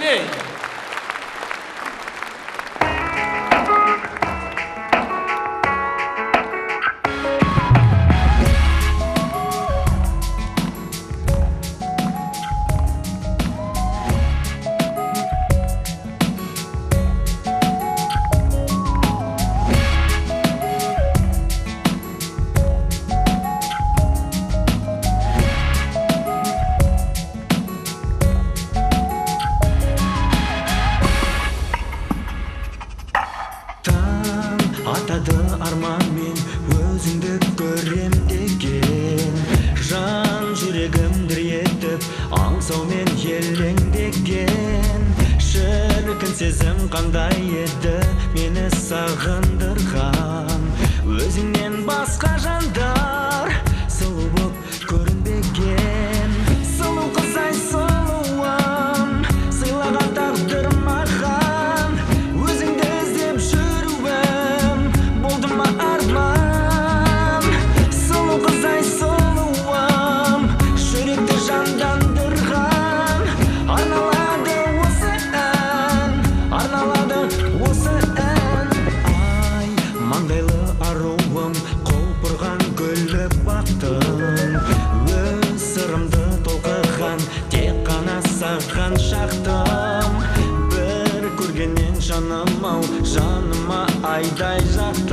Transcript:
Ей! Атады арманмен өзіңді көрем деген, жан жүрегім дір етіп аңсаумен елеңдеген. Шіркін сезім қандай еді мені сағындырған, өзіңнен басқа жандар сұлу боп көрінбеген. Сұлу қызай сұлуым, сыйлаған тағдыр маған, өзіңді іздеп жүруім болды ма арман. Сұлу қызай сұлуым, жүректі жандандырған, арналады осы ән, арналады осы ән. Ай, маңдайлы аруым, құлпырған гүлі бақтың, өз сырымды толқыған тек қана саған шақтым. Бір көргеннен жаным ау, жаныма айдай жақтым.